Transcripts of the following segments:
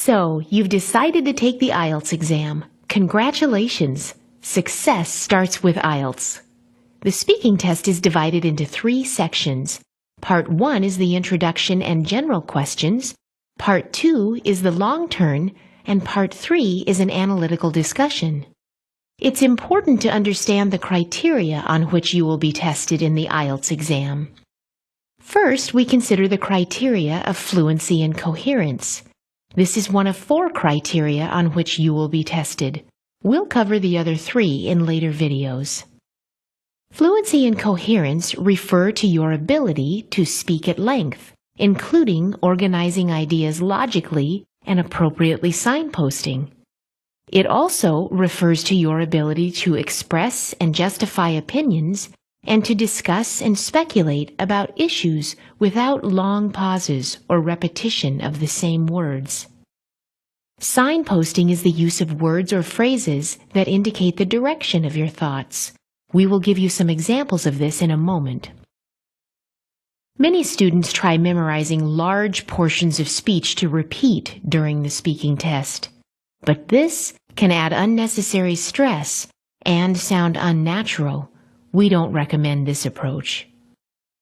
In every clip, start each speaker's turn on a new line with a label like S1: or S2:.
S1: So, you've decided to take the IELTS exam. Congratulations! Success starts with IELTS. The speaking test is divided into 3 sections. Part 1 is the introduction and general questions. Part 2 is the long turn, and Part 3 is an analytical discussion. It's important to understand the criteria on which you will be tested in the IELTS exam. First, we consider the criteria of fluency and coherence. This is one of 4 criteria on which you will be tested. We'll cover the other 3 in later videos. Fluency and coherence refer to your ability to speak at length, including organizing ideas logically and appropriately signposting. It also refers to your ability to express and justify opinions and to discuss and speculate about issues without long pauses or repetition of the same words. Signposting is the use of words or phrases that indicate the direction of your thoughts. We will give you some examples of this in a moment. Many students try memorizing large portions of speech to repeat during the speaking test, but this can add unnecessary stress and sound unnatural. We don't recommend this approach.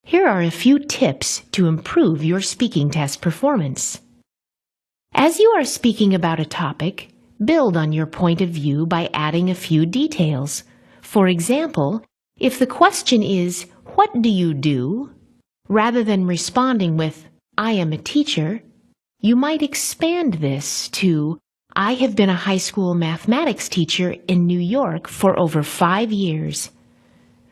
S1: Here are a few tips to improve your speaking test performance. As you are speaking about a topic, build on your point of view by adding a few details. For example, if the question is, "What do you do?" rather than responding with, "I am a teacher," you might expand this to, "I have been a high school mathematics teacher in New York for over 5 years."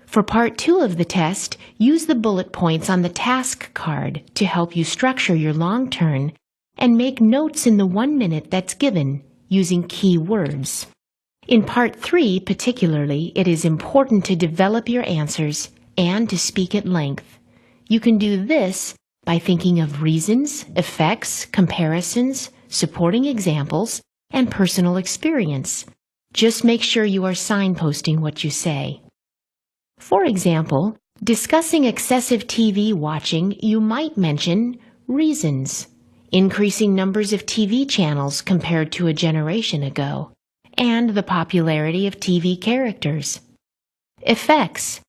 S1: For Part 2 of the test, use the bullet points on the task card to help you structure your long turn and make notes in the 1 minute that's given using key words. In Part 3 particularly, it is important to develop your answers and to speak at length. You can do this by thinking of reasons, effects, comparisons, supporting examples, and personal experience. Just make sure you are signposting what you say. For example, discussing excessive TV watching, you might mention reasons, increasing numbers of TV channels compared to a generation ago, and the popularity of TV characters. Effects,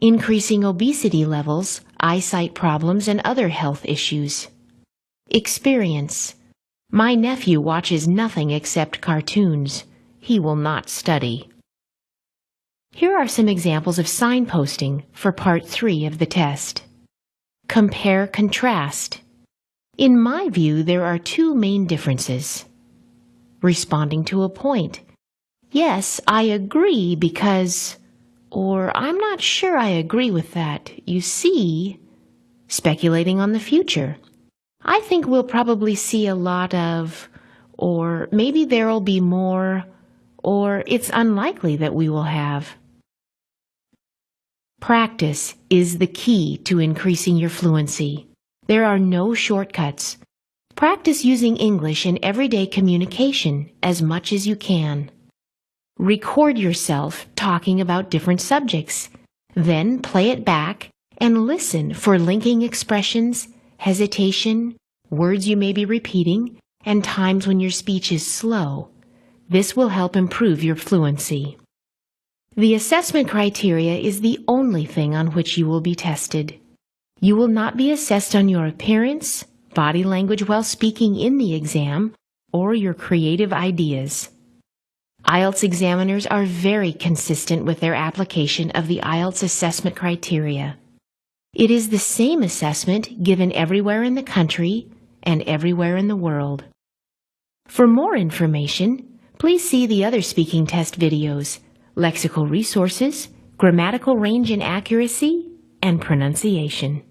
S1: increasing obesity levels, eyesight problems, and other health issues. Experience, my nephew watches nothing except cartoons. He will not study. Here are some examples of signposting for Part 3 of the test. Compare-contrast. In my view, there are 2 main differences. Responding to a point. Yes, I agree because, or I'm not sure I agree with that. You see, speculating on the future. I think we'll probably see a lot of, or maybe there'll be more, or it's unlikely that we will have. Practice is the key to increasing your fluency. There are no shortcuts. Practice using English in everyday communication as much as you can. Record yourself talking about different subjects. Then play it back and listen for linking expressions, hesitation, words you may be repeating, and times when your speech is slow. This will help improve your fluency. The assessment criteria is the only thing on which you will be tested. You will not be assessed on your appearance, body language while speaking in the exam, or your creative ideas. IELTS examiners are very consistent with their application of the IELTS assessment criteria. It is the same assessment given everywhere in the country and everywhere in the world. For more information, please see the other speaking test videos, lexical resources, grammatical range and accuracy, and pronunciation.